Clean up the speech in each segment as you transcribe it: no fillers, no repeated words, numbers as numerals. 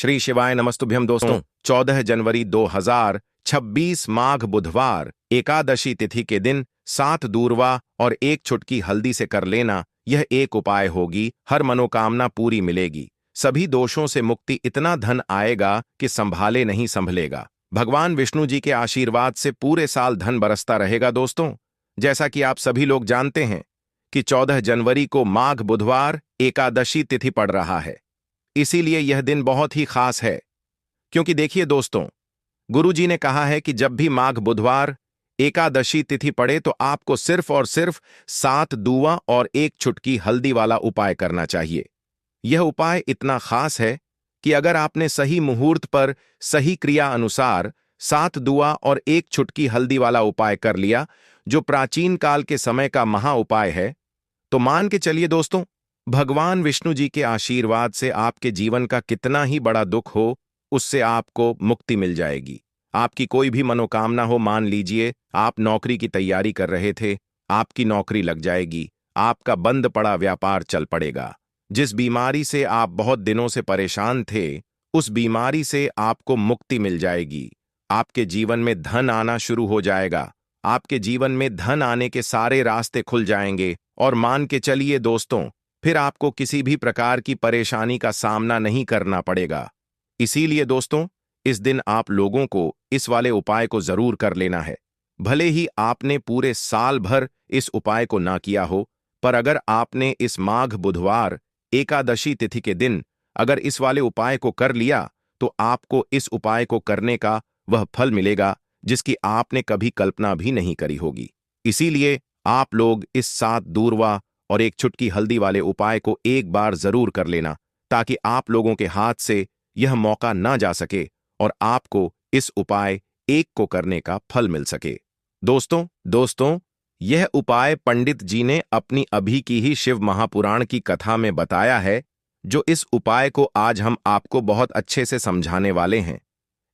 श्री शिवाय नमस्तुभ्यम दोस्तों। 14 जनवरी 2026 माघ बुधवार एकादशी तिथि के दिन 7 दूर्वा और 1 चुटकी हल्दी से कर लेना, यह एक उपाय होगी। हर मनोकामना पूरी मिलेगी, सभी दोषों से मुक्ति, इतना धन आएगा कि संभाले नहीं संभलेगा। भगवान विष्णु जी के आशीर्वाद से पूरे साल धन बरसता रहेगा। दोस्तों, जैसा कि आप सभी लोग जानते हैं कि 14 जनवरी को माघ बुधवार एकादशी तिथि पड़ रहा है, इसीलिए यह दिन बहुत ही खास है। क्योंकि देखिए दोस्तों, गुरु जी ने कहा है कि जब भी माघ बुधवार एकादशी तिथि पड़े तो आपको सिर्फ और सिर्फ 7 दूवा और 1 चुटकी हल्दी वाला उपाय करना चाहिए। यह उपाय इतना खास है कि अगर आपने सही मुहूर्त पर सही क्रिया अनुसार 7 दूवा और 1 चुटकी हल्दी वाला उपाय कर लिया, जो प्राचीन काल के समय का महा उपाय है, तो मान के चलिए दोस्तों, भगवान विष्णु जी के आशीर्वाद से आपके जीवन का कितना ही बड़ा दुख हो, उससे आपको मुक्ति मिल जाएगी। आपकी कोई भी मनोकामना हो, मान लीजिए आप नौकरी की तैयारी कर रहे थे, आपकी नौकरी लग जाएगी, आपका बंद पड़ा व्यापार चल पड़ेगा। जिस बीमारी से आप बहुत दिनों से परेशान थे, उस बीमारी से आपको मुक्ति मिल जाएगी। आपके जीवन में धन आना शुरू हो जाएगा, आपके जीवन में धन आने के सारे रास्ते खुल जाएंगे। और मान के चलिए दोस्तों, फिर आपको किसी भी प्रकार की परेशानी का सामना नहीं करना पड़ेगा। इसीलिए दोस्तों, इस दिन आप लोगों को इस वाले उपाय को जरूर कर लेना है। भले ही आपने पूरे साल भर इस उपाय को ना किया हो, पर अगर आपने इस माघ बुधवार एकादशी तिथि के दिन अगर इस वाले उपाय को कर लिया, तो आपको इस उपाय को करने का वह फल मिलेगा जिसकी आपने कभी कल्पना भी नहीं करी होगी। इसीलिए आप लोग इस 7 दूर्वा और 1 चुटकी हल्दी वाले उपाय को एक बार जरूर कर लेना, ताकि आप लोगों के हाथ से यह मौका ना जा सके और आपको इस उपाय एक को करने का फल मिल सके। दोस्तों, यह उपाय पंडित जी ने अपनी अभी की ही शिव महापुराण की कथा में बताया है, जो इस उपाय को आज हम आपको बहुत अच्छे से समझाने वाले हैं।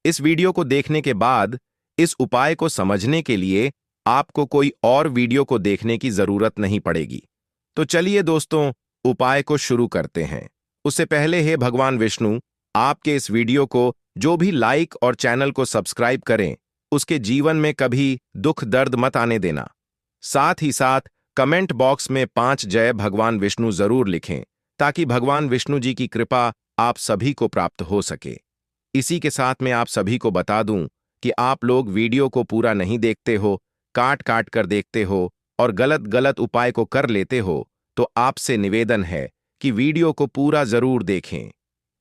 इस वीडियो को देखने के बाद इस उपाय को समझने के लिए आपको कोई और वीडियो को देखने की जरूरत नहीं पड़ेगी। तो चलिए दोस्तों, उपाय को शुरू करते हैं। उससे पहले हे भगवान विष्णु, आपके इस वीडियो को जो भी लाइक और चैनल को सब्सक्राइब करें, उसके जीवन में कभी दुख दर्द मत आने देना। साथ ही साथ कमेंट बॉक्स में 5 जय भगवान विष्णु जरूर लिखें, ताकि भगवान विष्णु जी की कृपा आप सभी को प्राप्त हो सके। इसी के साथ मैं आप सभी को बता दूं कि आप लोग वीडियो को पूरा नहीं देखते हो, काट काट कर देखते हो और गलत गलत उपाय को कर लेते हो, तो आपसे निवेदन है कि वीडियो को पूरा जरूर देखें।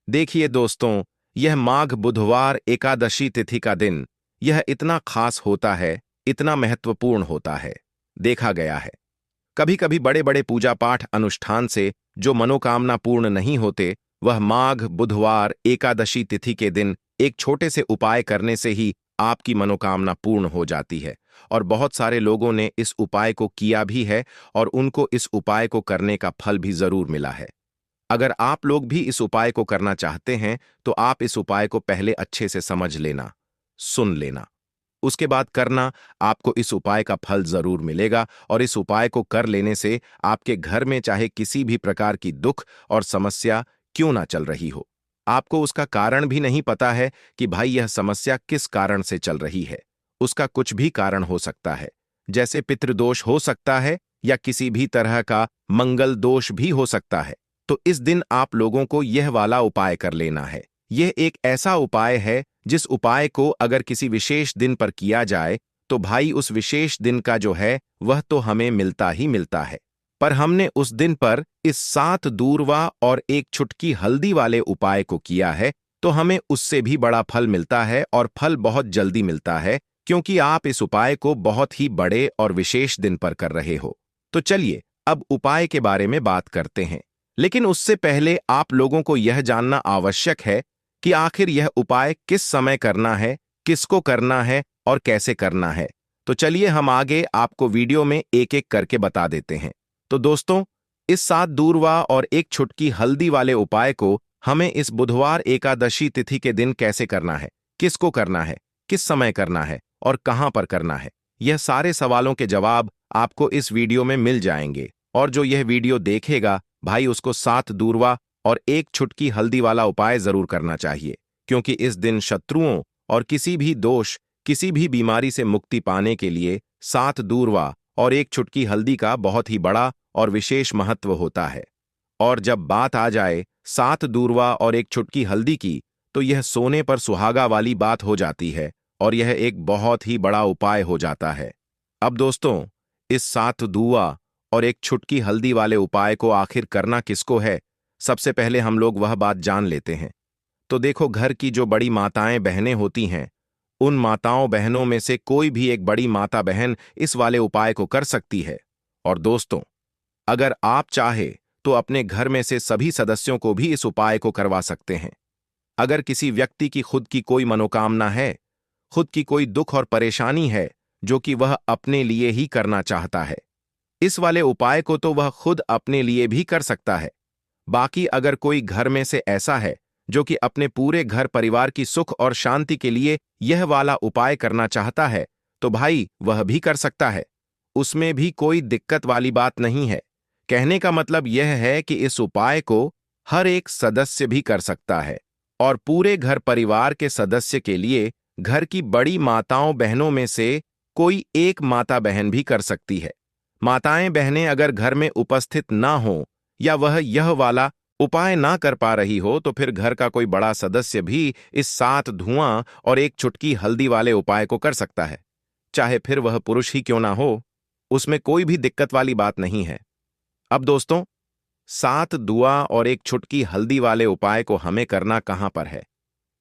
देखिए दोस्तों, यह माघ बुधवार एकादशी तिथि का दिन यह इतना खास होता है, इतना महत्वपूर्ण होता है। देखा गया है कभी कभी बड़े बड़े पूजा पाठ अनुष्ठान से जो मनोकामना पूर्ण नहीं होते, वह माघ बुधवार एकादशी तिथि के दिन एक छोटे से उपाय करने से ही आपकी मनोकामना पूर्ण हो जाती है। और बहुत सारे लोगों ने इस उपाय को किया भी है और उनको इस उपाय को करने का फल भी जरूर मिला है। अगर आप लोग भी इस उपाय को करना चाहते हैं, तो आप इस उपाय को पहले अच्छे से समझ लेना, सुन लेना, उसके बाद करना। आपको इस उपाय का फल जरूर मिलेगा और इस उपाय को कर लेने से आपके घर में चाहे किसी भी प्रकार की दुख और समस्या क्यों ना चल रही हो, आपको उसका कारण भी नहीं पता है कि भाई यह समस्या किस कारण से चल रही है। उसका कुछ भी कारण हो सकता है, जैसे पितृदोष हो सकता है या किसी भी तरह का मंगल दोष भी हो सकता है। तो इस दिन आप लोगों को यह वाला उपाय कर लेना है। यह एक ऐसा उपाय है जिस उपाय को अगर किसी विशेष दिन पर किया जाए, तो भाई उस विशेष दिन का जो है वह तो हमें मिलता ही मिलता है। पर हमने उस दिन पर इस 7 दूर्वा और 1 चुटकी हल्दी वाले उपाय को किया है, तो हमें उससे भी बड़ा फल मिलता है और फल बहुत जल्दी मिलता है, क्योंकि आप इस उपाय को बहुत ही बड़े और विशेष दिन पर कर रहे हो। तो चलिए अब उपाय के बारे में बात करते हैं, लेकिन उससे पहले आप लोगों को यह जानना आवश्यक है कि आखिर यह उपाय किस समय करना है, किसको करना है और कैसे करना है। तो चलिए हम आगे आपको वीडियो में एक एक करके बता देते हैं। तो दोस्तों, इस 7 दूर्वा और 1 चुटकी हल्दी वाले उपाय को हमें इस बुधवार एकादशी तिथि के दिन कैसे करना है, किसको करना है, किस समय करना है और कहां पर करना है, यह सारे सवालों के जवाब आपको इस वीडियो में मिल जाएंगे। और जो यह वीडियो देखेगा भाई, उसको 7 दूर्वा और एक चुटकी हल्दी वाला उपाय जरूर करना चाहिए, क्योंकि इस दिन शत्रुओं और किसी भी दोष, किसी भी बीमारी से मुक्ति पाने के लिए 7 दूर्वा और एक चुटकी हल्दी का बहुत ही बड़ा और विशेष महत्व होता है। और जब बात आ जाए 7 दूर्वा और एक चुटकी हल्दी की, तो यह सोने पर सुहागा वाली बात हो जाती है और यह एक बहुत ही बड़ा उपाय हो जाता है। अब दोस्तों, इस 7 दूआ और एक चुटकी हल्दी वाले उपाय को आखिर करना किसको है, सबसे पहले हम लोग वह बात जान लेते हैं। तो देखो, घर की जो बड़ी माताएं बहनें होती हैं, उन माताओं बहनों में से कोई भी एक बड़ी माता बहन इस वाले उपाय को कर सकती है। और दोस्तों, अगर आप चाहे तो अपने घर में से सभी सदस्यों को भी इस उपाय को करवा सकते हैं। अगर किसी व्यक्ति की खुद की कोई मनोकामना है, खुद की कोई दुख और परेशानी है जो कि वह अपने लिए ही करना चाहता है, इस वाले उपाय को तो वह खुद अपने लिए भी कर सकता है। बाकी अगर कोई घर में से ऐसा है जो कि अपने पूरे घर परिवार की सुख और शांति के लिए यह वाला उपाय करना चाहता है, तो भाई वह भी कर सकता है। उसमें भी कोई दिक्कत वाली बात नहीं है। कहने का मतलब यह है कि इस उपाय को हर एक सदस्य भी कर सकता है और पूरे घर परिवार के सदस्य के लिए घर की बड़ी माताओं बहनों में से कोई एक माता बहन भी कर सकती है। माताएं बहनें अगर घर में उपस्थित ना हो या वह यह वाला उपाय ना कर पा रही हो, तो फिर घर का कोई बड़ा सदस्य भी इस 7 धुआं और एक चुटकी हल्दी वाले उपाय को कर सकता है, चाहे फिर वह पुरुष ही क्यों ना हो। उसमें कोई भी दिक्कत वाली बात नहीं है। अब दोस्तों, 7 दुआ और एक चुटकी हल्दी वाले उपाय को हमें करना कहां पर है?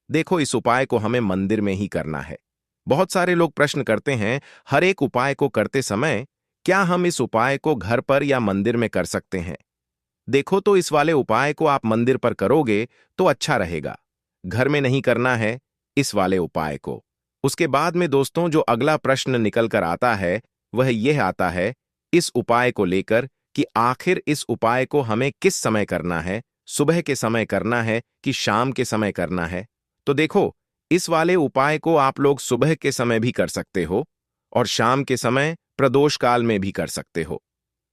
देखो, इस उपाय को हमें मंदिर में ही करना है। बहुत सारे लोग प्रश्न करते हैं, हर एक उपाय को करते समय क्या हम इस उपाय को घर पर या मंदिर में कर सकते हैं? देखो, तो इस वाले उपाय को आप मंदिर पर करोगे तो अच्छा रहेगा। घर में नहीं करना है इस वाले उपाय को। उसके बाद में दोस्तों, जो अगला प्रश्न निकल कर आता है वह यह आता है इस उपाय को लेकर कि आखिर इस उपाय को हमें किस समय करना है, सुबह के समय करना है कि शाम के समय करना है? तो देखो, इस वाले उपाय को आप लोग सुबह के समय भी कर सकते हो और शाम के समय प्रदोष काल में भी कर सकते हो।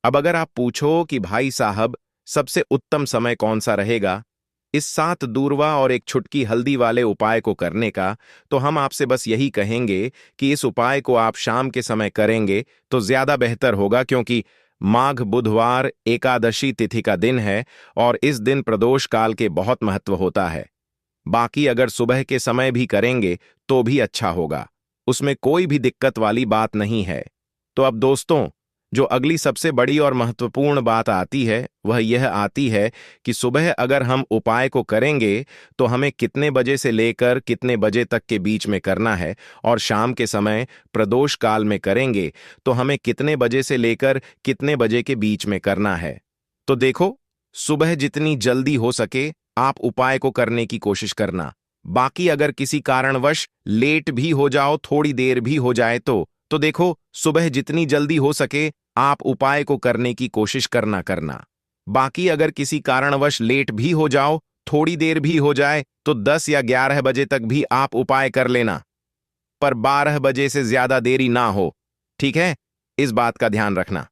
अब अगर आप पूछो कि भाई साहब, सबसे उत्तम समय कौन सा रहेगा इस 7 दूर्वा और एक चुटकी हल्दी वाले उपाय को करने का, तो हम आपसे बस यही कहेंगे कि इस उपाय को आप शाम के समय करेंगे तो ज्यादा बेहतर होगा, क्योंकि माघ बुधवार एकादशी तिथि का दिन है और इस दिन प्रदोष काल के बहुत महत्व होता है। बाकी अगर सुबह के समय भी करेंगे तो भी अच्छा होगा, उसमें कोई भी दिक्कत वाली बात नहीं है। तो अब दोस्तों, जो अगली सबसे बड़ी और महत्वपूर्ण बात आती है वह यह आती है कि सुबह अगर हम उपाय को करेंगे तो हमें कितने बजे से लेकर कितने बजे तक के बीच में करना है, और शाम के समय प्रदोष काल में करेंगे तो हमें कितने बजे से लेकर कितने बजे के बीच में करना है। तो देखो, सुबह जितनी जल्दी हो सके आप उपाय को करने की कोशिश करना। बाकी अगर किसी कारणवश लेट भी हो जाओ, थोड़ी देर भी हो जाए तो देखो, सुबह जितनी जल्दी हो सके आप उपाय को करने की कोशिश करना। बाकी अगर किसी कारणवश लेट भी हो जाओ, थोड़ी देर भी हो जाए, तो 10 या 11 बजे तक भी आप उपाय कर लेना, पर 12 बजे से ज्यादा देरी ना हो। ठीक है, इस बात का ध्यान रखना।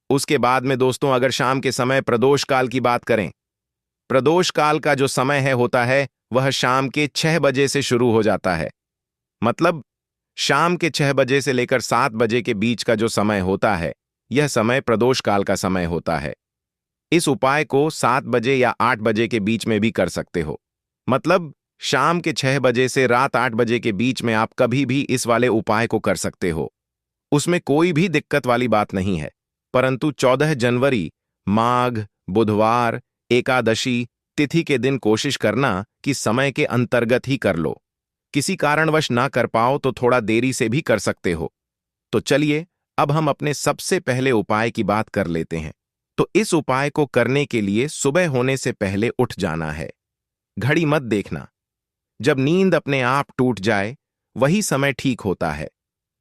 उसके बाद में दोस्तों, अगर शाम के समय प्रदोष काल की बात करें, प्रदोष काल का जो समय होता है वह शाम के 6 बजे से शुरू हो जाता है। मतलब शाम के 6 बजे से लेकर 7 बजे के बीच का जो समय होता है, यह समय प्रदोष काल का समय होता है। इस उपाय को 7 बजे या 8 बजे के बीच में भी कर सकते हो। मतलब शाम के 6 बजे से रात 8 बजे के बीच में आप कभी भी इस वाले उपाय को कर सकते हो, उसमें कोई भी दिक्कत वाली बात नहीं है। परंतु 14 जनवरी माघ बुधवार एकादशी तिथि के दिन कोशिश करना कि समय के अंतर्गत ही कर लो। किसी कारणवश ना कर पाओ तो थोड़ा देरी से भी कर सकते हो। तो चलिए, अब हम अपने सबसे पहले उपाय की बात कर लेते हैं। तो इस उपाय को करने के लिए सुबह होने से पहले उठ जाना है। घड़ी मत देखना, जब नींद अपने आप टूट जाए वही समय ठीक होता है।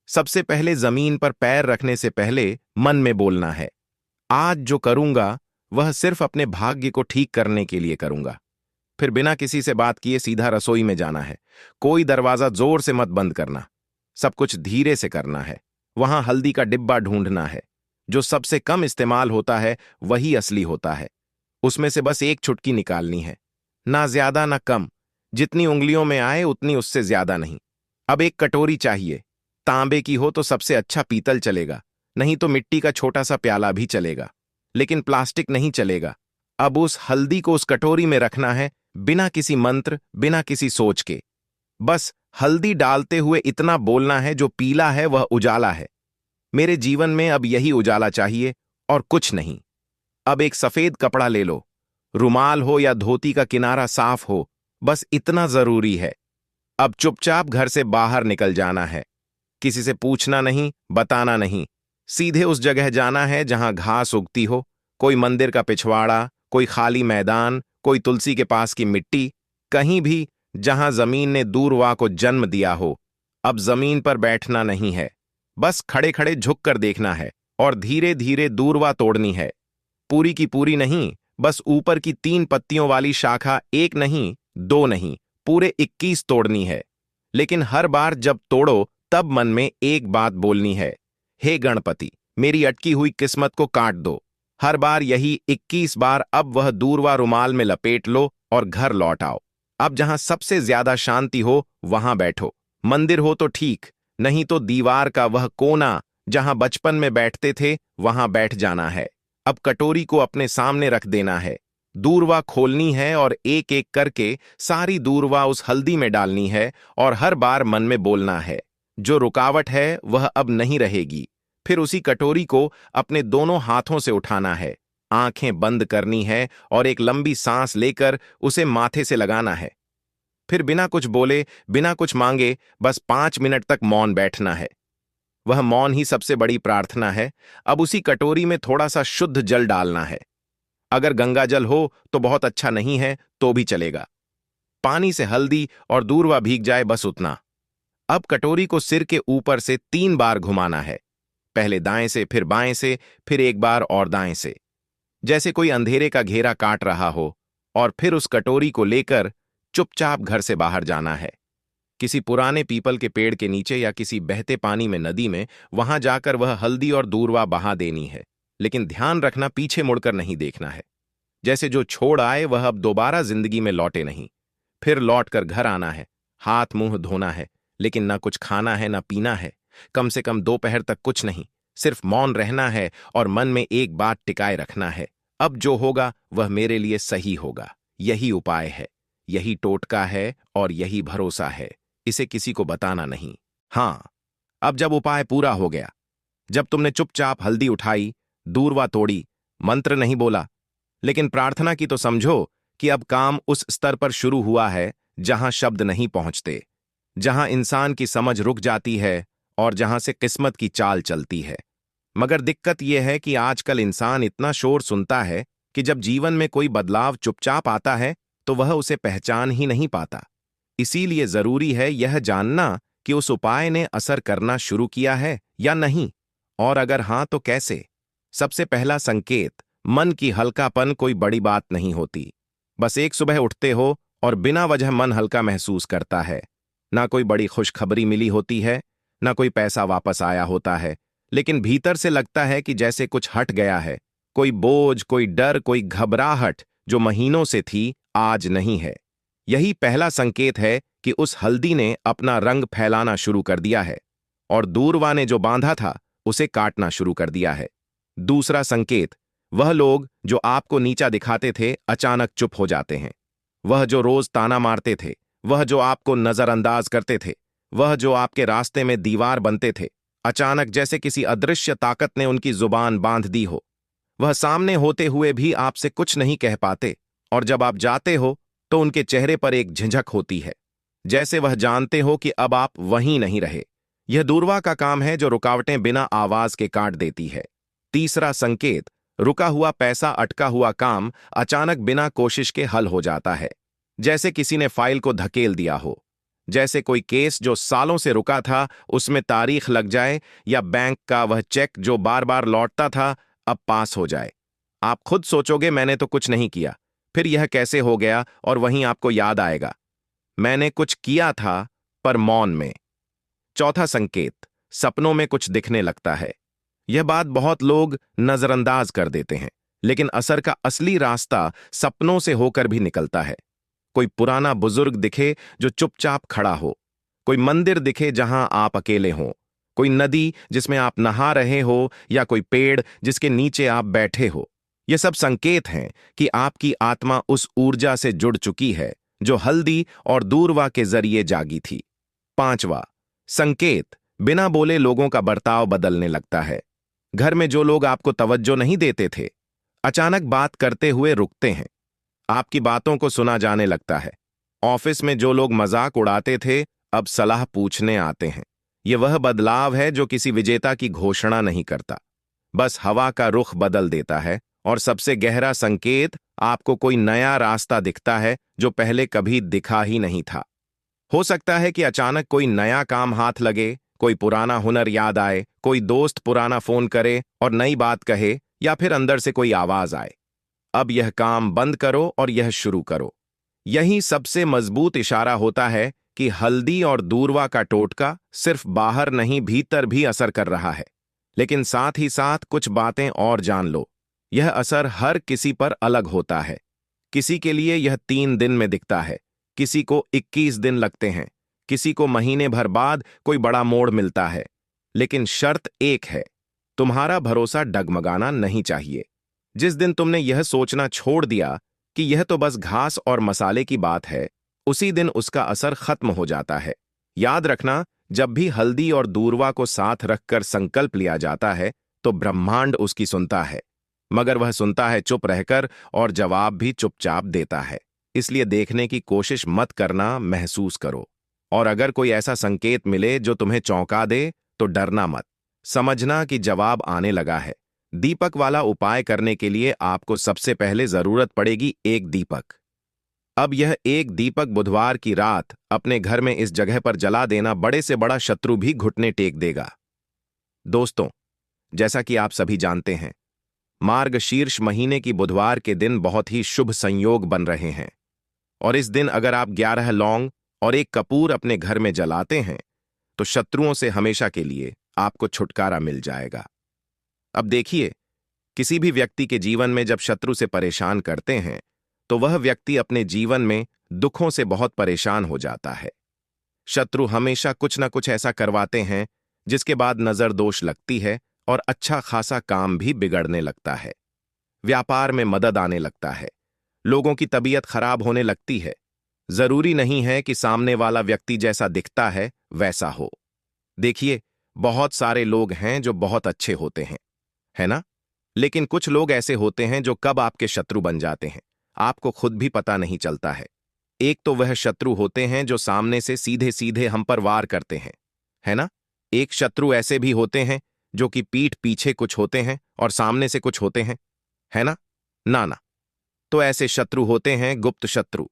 सबसे पहले जमीन पर पैर रखने से पहले मन में बोलना है, आज जो करूंगा वह सिर्फ अपने भाग्य को ठीक करने के लिए करूंगा। फिर बिना किसी से बात किए सीधा रसोई में जाना है। कोई दरवाजा जोर से मत बंद करना, सब कुछ धीरे से करना है। वहां हल्दी का डिब्बा ढूंढना है, जो सबसे कम इस्तेमाल होता है वही असली होता है। उसमें से बस एक चुटकी निकालनी है, ना ज्यादा ना कम। जितनी उंगलियों में आए उतनी, उससे ज्यादा नहीं। अब एक कटोरी चाहिए। तांबे की हो तो सबसे अच्छा, पीतल चलेगा, नहीं तो मिट्टी का छोटा सा प्याला भी चलेगा, लेकिन प्लास्टिक नहीं चलेगा। अब उस हल्दी को उस कटोरी में रखना है, बिना किसी मंत्र, बिना किसी सोच के। बस हल्दी डालते हुए इतना बोलना है, जो पीला है वह उजाला है। मेरे जीवन में अब यही उजाला चाहिए और कुछ नहीं। अब एक सफेद कपड़ा ले लो, रुमाल हो या धोती का किनारा साफ हो, बस इतना जरूरी है। अब चुपचाप घर से बाहर निकल जाना है। किसी से पूछना नहीं, बताना नहीं। सीधे उस जगह जाना है जहां घास उगती हो, कोई मंदिर का पिछवाड़ा, कोई खाली मैदान, कोई तुलसी के पास की मिट्टी, कहीं भी जहां जमीन ने दूरवा को जन्म दिया हो। अब जमीन पर बैठना नहीं है, बस खड़े खड़े झुक कर देखना है और धीरे धीरे दूरवा तोड़नी है। पूरी की पूरी नहीं, बस ऊपर की 3 पत्तियों वाली शाखा, एक नहीं, 2 नहीं, पूरे 21 तोड़नी है। लेकिन हर बार जब तोड़ो तब मन में एक बात बोलनी है, हे गणपति, मेरी अटकी हुई किस्मत को काट दो। हर बार यही 21 बार। अब वह दूरवा रुमाल में लपेट लो और घर लौट आओ। अब जहां सबसे ज्यादा शांति हो वहां बैठो। मंदिर हो तो ठीक, नहीं तो दीवार का वह कोना जहां बचपन में बैठते थे, वहां बैठ जाना है। अब कटोरी को अपने सामने रख देना है, दूरवा खोलनी है और एक एक करके सारी दूरवा उस हल्दी में डालनी है और हर बार मन में बोलना है, जो रुकावट है वह अब नहीं रहेगी। फिर उसी कटोरी को अपने दोनों हाथों से उठाना है, आंखें बंद करनी है और एक लंबी सांस लेकर उसे माथे से लगाना है। फिर बिना कुछ बोले, बिना कुछ मांगे, बस 5 मिनट तक मौन बैठना है। वह मौन ही सबसे बड़ी प्रार्थना है। अब उसी कटोरी में थोड़ा सा शुद्ध जल डालना है। अगर गंगा जल हो तो बहुत अच्छा, नहीं है तो भी चलेगा। पानी से हल्दी और दूरवा भीग जाए, बस उतना। अब कटोरी को सिर के ऊपर से 3 बार घुमाना है, पहले दाएं से, फिर बाएं से, फिर एक बार और दाएं से, जैसे कोई अंधेरे का घेरा काट रहा हो। और फिर उस कटोरी को लेकर चुपचाप घर से बाहर जाना है, किसी पुराने पीपल के पेड़ के नीचे या किसी बहते पानी में, नदी में, वहां जाकर वह हल्दी और दूरवा बहा देनी है। लेकिन ध्यान रखना, पीछे मुड़कर नहीं देखना है। जैसे जो छोड़ आए वह अब दोबारा जिंदगी में लौटे नहीं। फिर लौट कर घर आना है, हाथ मुंह धोना है, लेकिन ना कुछ खाना है ना पीना है। कम से कम दोपहर तक कुछ नहीं, सिर्फ मौन रहना है और मन में एक बात टिकाए रखना है, अब जो होगा वह मेरे लिए सही होगा। यही उपाय है, यही टोटका है और यही भरोसा है। इसे किसी को बताना नहीं। हां, अब जब उपाय पूरा हो गया, जब तुमने चुपचाप हल्दी उठाई, दूरवा तोड़ी, मंत्र नहीं बोला, लेकिन प्रार्थना की, तो समझो कि अब काम उस स्तर पर शुरू हुआ है जहां शब्द नहीं पहुंचते, जहां इंसान की समझ रुक जाती है और जहां से किस्मत की चाल चलती है। मगर दिक्कत यह है कि आजकल इंसान इतना शोर सुनता है कि जब जीवन में कोई बदलाव चुपचाप आता है तो वह उसे पहचान ही नहीं पाता। इसीलिए जरूरी है यह जानना कि उस उपाय ने असर करना शुरू किया है या नहीं, और अगर हां तो कैसे। सबसे पहला संकेत, मन की हल्कापन। कोई बड़ी बात नहीं होती, बस एक सुबह उठते हो और बिना वजह मन हल्का महसूस करता है। ना कोई बड़ी खुशखबरी मिली होती है, ना कोई पैसा वापस आया होता है, लेकिन भीतर से लगता है कि जैसे कुछ हट गया है। कोई बोझ, कोई डर, कोई घबराहट जो महीनों से थी, आज नहीं है। यही पहला संकेत है कि उस हल्दी ने अपना रंग फैलाना शुरू कर दिया है और दूरवा ने जो बांधा था उसे काटना शुरू कर दिया है। दूसरा संकेत, वह लोग जो आपको नीचा दिखाते थे अचानक चुप हो जाते हैं। वह जो रोज ताना मारते थे, वह जो आपको नजरअंदाज करते थे, वह जो आपके रास्ते में दीवार बनते थे, अचानक जैसे किसी अदृश्य ताकत ने उनकी जुबान बांध दी हो। वह सामने होते हुए भी आपसे कुछ नहीं कह पाते, और जब आप जाते हो तो उनके चेहरे पर एक झिझक होती है, जैसे वह जानते हो कि अब आप वहीं नहीं रहे। यह दूरवा का काम है जो रुकावटें बिना आवाज के काट देती है। तीसरा संकेत, रुका हुआ पैसा, अटका हुआ काम अचानक बिना कोशिश के हल हो जाता है, जैसे किसी ने फाइल को धकेल दिया हो, जैसे कोई केस जो सालों से रुका था उसमें तारीख लग जाए, या बैंक का वह चेक जो बार बार लौटता था अब पास हो जाए। आप खुद सोचोगे मैंने तो कुछ नहीं किया, फिर यह कैसे हो गया, और वहीं आपको याद आएगा मैंने कुछ किया था, पर मौन में। चौथा संकेत, सपनों में कुछ दिखने लगता है। यह बात बहुत लोग नजरअंदाज कर देते हैं, लेकिन असर का असली रास्ता सपनों से होकर भी निकलता है। कोई पुराना बुजुर्ग दिखे जो चुपचाप खड़ा हो, कोई मंदिर दिखे जहां आप अकेले हो, कोई नदी जिसमें आप नहा रहे हो, या कोई पेड़ जिसके नीचे आप बैठे हो। ये सब संकेत हैं कि आपकी आत्मा उस ऊर्जा से जुड़ चुकी है जो हल्दी और दूरवा के जरिए जागी थी। पांचवा संकेत, बिना बोले लोगों का बर्ताव बदलने लगता है। घर में जो लोग आपको तवज्जो नहीं देते थे, अचानक बात करते हुए रुकते हैं। आपकी बातों को सुना जाने लगता है। ऑफिस में जो लोग मजाक उड़ाते थे, अब सलाह पूछने आते हैं। यह वह बदलाव है जो किसी विजेता की घोषणा नहीं करता, बस हवा का रुख बदल देता है। और सबसे गहरा संकेत, आपको कोई नया रास्ता दिखता है जो पहले कभी दिखा ही नहीं था। हो सकता है कि अचानक कोई नया काम हाथ लगे, कोई पुराना हुनर याद आए, कोई दोस्त पुराना फोन करे और नई बात कहे, या फिर अंदर से कोई आवाज आए, अब यह काम बंद करो और यह शुरू करो। यही सबसे मजबूत इशारा होता है कि हल्दी और दूरवा का टोटका सिर्फ बाहर नहीं, भीतर भी असर कर रहा है। लेकिन साथ ही साथ कुछ बातें और जान लो, यह असर हर किसी पर अलग होता है। किसी के लिए यह 3 दिन में दिखता है, किसी को 21 दिन लगते हैं, किसी को महीने भर बाद कोई बड़ा मोड़ मिलता है। लेकिन शर्त एक है, तुम्हारा भरोसा डगमगाना नहीं चाहिए। जिस दिन तुमने यह सोचना छोड़ दिया कि यह तो बस घास और मसाले की बात है, उसी दिन उसका असर खत्म हो जाता है। याद रखना, जब भी हल्दी और दूरवा को साथ रखकर संकल्प लिया जाता है तो ब्रह्मांड उसकी सुनता है, मगर वह सुनता है चुप रहकर, और जवाब भी चुपचाप देता है। इसलिए देखने की कोशिश मत करना, महसूस करो। और अगर कोई ऐसा संकेत मिले जो तुम्हें चौंका दे, तो डरना मत, समझना कि जवाब आने लगा है। दीपक वाला उपाय करने के लिए आपको सबसे पहले जरूरत पड़ेगी एक दीपक। अब यह एक दीपक बुधवार की रात अपने घर में इस जगह पर जला देना, बड़े से बड़ा शत्रु भी घुटने टेक देगा। दोस्तों, जैसा कि आप सभी जानते हैं, मार्गशीर्ष महीने की बुधवार के दिन बहुत ही शुभ संयोग बन रहे हैं। और इस दिन अगर आप 11 लौंग और एक कपूर अपने घर में जलाते हैं, तो शत्रुओं से हमेशा के लिए आपको छुटकारा मिल जाएगा। अब देखिए, किसी भी व्यक्ति के जीवन में जब शत्रु से परेशान करते हैं, तो वह व्यक्ति अपने जीवन में दुखों से बहुत परेशान हो जाता है। शत्रु हमेशा कुछ न कुछ ऐसा करवाते हैं जिसके बाद नजर दोष लगती है और अच्छा खासा काम भी बिगड़ने लगता है। व्यापार में मदद आने लगता है, लोगों की तबीयत खराब होने लगती है। जरूरी नहीं है कि सामने वाला व्यक्ति जैसा दिखता है वैसा हो। देखिए, बहुत सारे लोग हैं जो बहुत अच्छे होते हैं, है ना? लेकिन कुछ लोग ऐसे होते हैं जो कब आपके शत्रु बन जाते हैं, आपको खुद भी पता नहीं चलता है। एक तो वह शत्रु होते हैं जो सामने से सीधे सीधे हम पर वार करते हैं, है ना? एक शत्रु ऐसे भी होते हैं जो कि पीठ पीछे कुछ होते हैं और सामने से कुछ होते हैं, है ना? ना। तो ऐसे शत्रु होते हैं गुप्त शत्रु,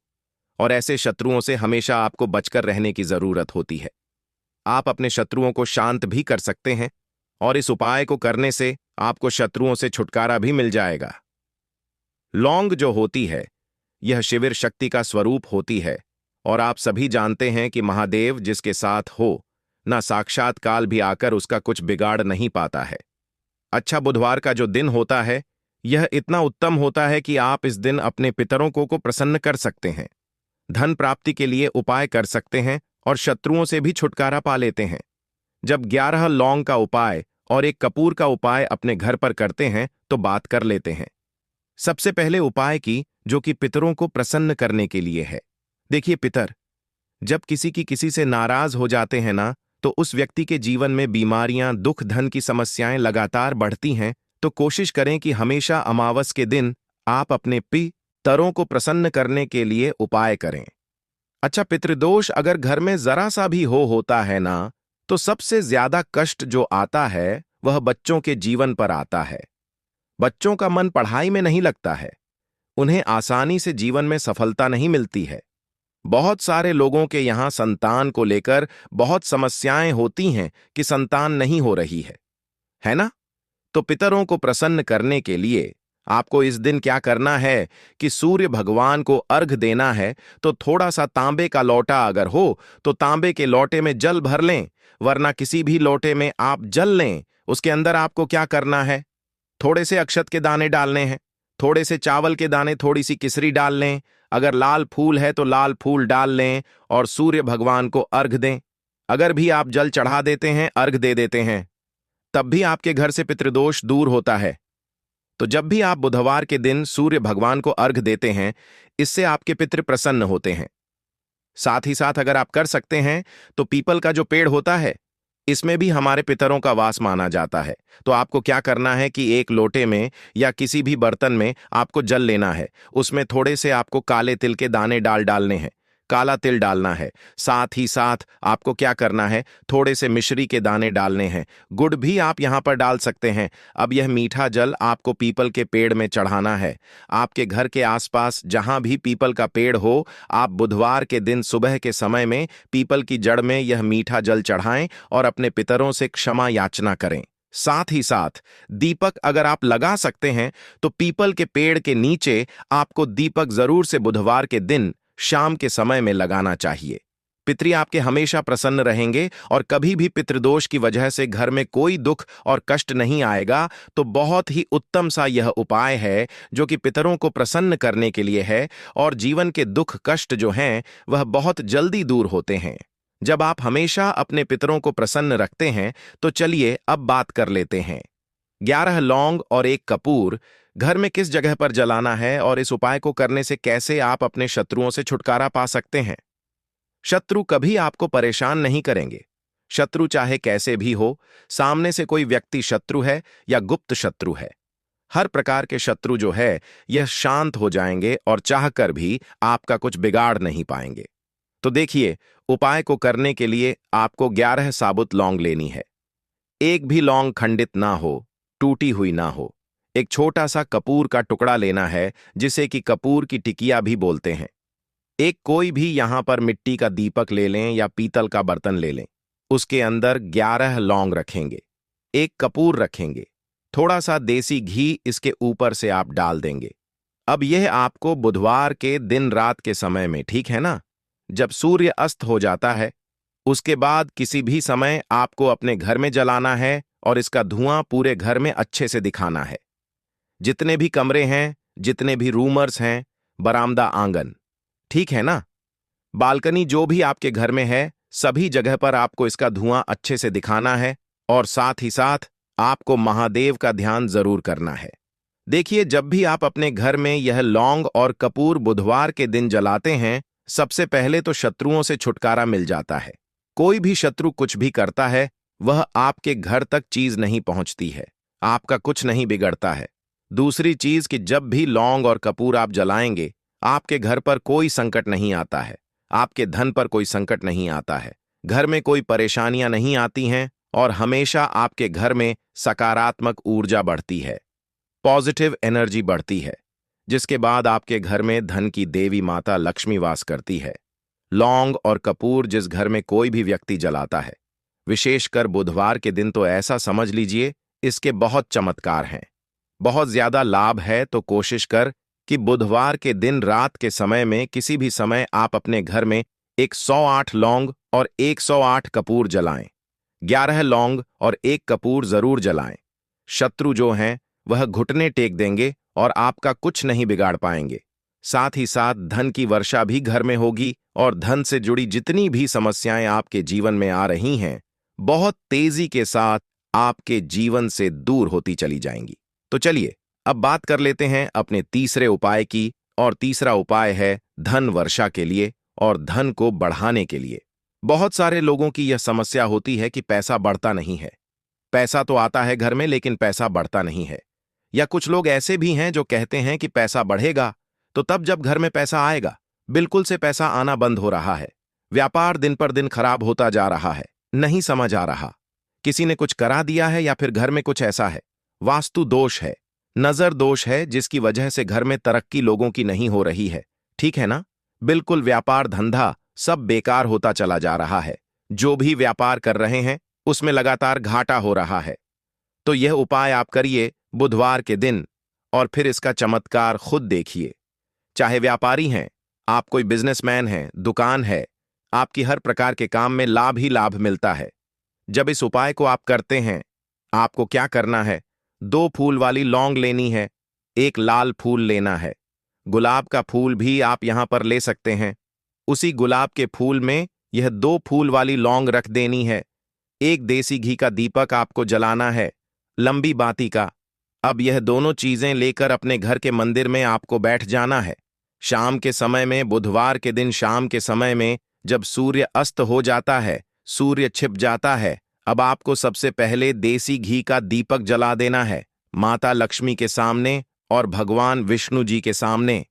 और ऐसे शत्रुओं से हमेशा आपको बचकर रहने की जरूरत होती है। आप अपने शत्रुओं को शांत भी कर सकते हैं, और इस उपाय को करने से आपको शत्रुओं से छुटकारा भी मिल जाएगा। लौंग जो होती है, यह शिविर शक्ति का स्वरूप होती है, और आप सभी जानते हैं कि महादेव जिसके साथ हो, ना साक्षात काल भी आकर उसका कुछ बिगाड़ नहीं पाता है। अच्छा, बुधवार का जो दिन होता है, यह इतना उत्तम होता है कि आप इस दिन अपने पितरों को प्रसन्न कर सकते हैं, धन प्राप्ति के लिए उपाय कर सकते हैं, और शत्रुओं से भी छुटकारा पा लेते हैं। जब 11 लौंग का उपाय और एक कपूर का उपाय अपने घर पर करते हैं, तो बात कर लेते हैं सबसे पहले उपाय की, जो कि पितरों को प्रसन्न करने के लिए है। देखिए पितर, जब किसी से नाराज हो जाते हैं ना, तो उस व्यक्ति के जीवन में बीमारियां, दुख, धन की समस्याएं लगातार बढ़ती हैं। तो कोशिश करें कि हमेशा अमावस के दिन आप अपने पितरों को प्रसन्न करने के लिए उपाय करें। अच्छा, पितृदोष अगर घर में जरा सा भी होता है ना, तो सबसे ज्यादा कष्ट जो आता है वह बच्चों के जीवन पर आता है। बच्चों का मन पढ़ाई में नहीं लगता है, उन्हें आसानी से जीवन में सफलता नहीं मिलती है। बहुत सारे लोगों के यहां संतान को लेकर बहुत समस्याएं होती हैं कि संतान नहीं हो रही है ना? तो पितरों को प्रसन्न करने के लिए आपको इस दिन क्या करना है कि सूर्य भगवान को अर्घ देना है। तो थोड़ा सा तांबे का लोटा अगर हो तो तांबे के लोटे में जल भर लें, वरना किसी भी लोटे में आप जल लें। उसके अंदर आपको क्या करना है, थोड़े से अक्षत के दाने डालने हैं, थोड़े से चावल के दाने, थोड़ी सी किसरी डाल लें। अगर लाल फूल है तो लाल फूल डाल लें और सूर्य भगवान को अर्घ दें। अगर भी आप जल चढ़ा देते हैं, अर्घ दे देते हैं, तब भी आपके घर से पितृदोष दूर होता है। तो जब भी आप बुधवार के दिन सूर्य भगवान को अर्घ देते हैं, इससे आपके पितृ प्रसन्न होते हैं। साथ ही साथ अगर आप कर सकते हैं तो पीपल का जो पेड़ होता है, इसमें भी हमारे पितरों का वास माना जाता है। तो आपको क्या करना है कि एक लोटे में या किसी भी बर्तन में आपको जल लेना है। उसमें थोड़े से आपको काले तिल के दाने डालने हैं, काला तिल डालना है। साथ ही साथ आपको क्या करना है, थोड़े से मिश्री के दाने डालने हैं। गुड़ भी आप यहां पर डाल सकते हैं। अब यह मीठा जल आपको पीपल के पेड़ में चढ़ाना है। आपके घर के आसपास जहां भी पीपल का पेड़ हो, आप बुधवार के दिन सुबह के समय में पीपल की जड़ में यह मीठा जल चढ़ाएं और अपने पितरों से क्षमा याचना करें। साथ ही साथ दीपक अगर आप लगा सकते हैं तो पीपल के पेड़ के नीचे आपको दीपक जरूर से बुधवार के दिन शाम के समय में लगाना चाहिए। पितृ आपके हमेशा प्रसन्न रहेंगे और कभी भी पितृदोष की वजह से घर में कोई दुख और कष्ट नहीं आएगा। तो बहुत ही उत्तम सा यह उपाय है जो कि पितरों को प्रसन्न करने के लिए है, और जीवन के दुख कष्ट जो हैं वह बहुत जल्दी दूर होते हैं जब आप हमेशा अपने पितरों को प्रसन्न रखते हैं। तो चलिए अब बात कर लेते हैं। 11 लौंग और 1 कपूर घर में किस जगह पर जलाना है और इस उपाय को करने से कैसे आप अपने शत्रुओं से छुटकारा पा सकते हैं। शत्रु कभी आपको परेशान नहीं करेंगे। शत्रु चाहे कैसे भी हो, सामने से कोई व्यक्ति शत्रु है या गुप्त शत्रु है, हर प्रकार के शत्रु जो है यह शांत हो जाएंगे और चाहकर भी आपका कुछ बिगाड़ नहीं पाएंगे। तो देखिए, उपाय को करने के लिए आपको 11 साबुत लौंग लेनी है। एक भी लौंग खंडित ना हो, टूटी हुई ना हो। एक छोटा सा कपूर का टुकड़ा लेना है, जिसे कि कपूर की टिकिया भी बोलते हैं। एक कोई भी यहां पर मिट्टी का दीपक ले लें या पीतल का बर्तन ले लें। उसके अंदर 11 लौंग रखेंगे, एक कपूर रखेंगे, थोड़ा सा देसी घी इसके ऊपर से आप डाल देंगे। अब यह आपको बुधवार के दिन रात के समय में, ठीक है ना, जब सूर्य अस्त हो जाता है, उसके बाद किसी भी समय आपको अपने घर में जलाना है और इसका धुआं पूरे घर में अच्छे से दिखाना है। जितने भी कमरे हैं, जितने भी रूमर्स हैं, बरामदा, आंगन, ठीक है ना, बालकनी, जो भी आपके घर में है, सभी जगह पर आपको इसका धुआं अच्छे से दिखाना है। और साथ ही साथ आपको महादेव का ध्यान जरूर करना है। देखिए, जब भी आप अपने घर में यह लौंग और कपूर बुधवार के दिन जलाते हैं, सबसे पहले तो शत्रुओं से छुटकारा मिल जाता है। कोई भी शत्रु कुछ भी करता है, वह आपके घर तक चीज नहीं पहुंचती है, आपका कुछ नहीं बिगड़ता है। दूसरी चीज कि जब भी लौंग और कपूर आप जलाएंगे, आपके घर पर कोई संकट नहीं आता है, आपके धन पर कोई संकट नहीं आता है, घर में कोई परेशानियां नहीं आती हैं और हमेशा आपके घर में सकारात्मक ऊर्जा बढ़ती है, पॉजिटिव एनर्जी बढ़ती है, जिसके बाद आपके घर में धन की देवी माता लक्ष्मी वास करती है। लौंग और कपूर जिस घर में कोई भी व्यक्ति जलाता है, विशेषकर बुधवार के दिन, तो ऐसा समझ लीजिए इसके बहुत चमत्कार हैं, बहुत ज्यादा लाभ है। तो कोशिश कर कि बुधवार के दिन रात के समय में किसी भी समय आप अपने घर में 108 लौंग और 108 कपूर जलाएं। 11 लौंग और 1 कपूर जरूर जलाएं। शत्रु जो हैं वह घुटने टेक देंगे और आपका कुछ नहीं बिगाड़ पाएंगे। साथ ही साथ धन की वर्षा भी घर में होगी और धन से जुड़ी जितनी भी समस्याएं आपके जीवन में आ रही हैं, बहुत तेजी के साथ आपके जीवन से दूर होती चली जाएंगी। तो चलिए अब बात कर लेते हैं अपने तीसरे उपाय की, और तीसरा उपाय है धन वर्षा के लिए और धन को बढ़ाने के लिए। बहुत सारे लोगों की यह समस्या होती है कि पैसा बढ़ता नहीं है। पैसा तो आता है घर में, लेकिन पैसा बढ़ता नहीं है। या कुछ लोग ऐसे भी हैं जो कहते हैं कि पैसा बढ़ेगा तो तब जब घर में पैसा आएगा। बिल्कुल से पैसा आना बंद हो रहा है। व्यापार दिन पर दिन खराब होता जा रहा है। नहीं समझ आ रहा, किसी ने कुछ करा दिया है या फिर घर में कुछ ऐसा है, वास्तु दोष है, नजर दोष है, जिसकी वजह से घर में तरक्की लोगों की नहीं हो रही है। ठीक है ना, बिल्कुल व्यापार धंधा सब बेकार होता चला जा रहा है। जो भी व्यापार कर रहे हैं उसमें लगातार घाटा हो रहा है। तो यह उपाय आप करिए बुधवार के दिन और फिर इसका चमत्कार खुद देखिए। चाहे व्यापारी हैं, आप कोई बिजनेसमैन हैं, दुकान है, आपकी हर प्रकार के काम में लाभ ही लाभ मिलता है। जब इस उपाय को आप करते हैं, आपको क्या करना है, 2 फूल वाली लौंग लेनी है, एक लाल फूल लेना है। गुलाब का फूल भी आप यहां पर ले सकते हैं। उसी गुलाब के फूल में यह 2 फूल वाली लौंग रख देनी है। एक देसी घी का दीपक आपको जलाना है, लंबी बाती का। अब यह दोनों चीजें लेकर अपने घर के मंदिर में आपको बैठ जाना है। शाम के समय में, बुधवार के दिन शाम के समय में, जब सूर्य अस्त हो जाता है, सूर्य छिप जाता है, अब आपको सबसे पहले देसी घी का दीपक जला देना है, माता लक्ष्मी के सामने और भगवान विष्णु जी के सामने।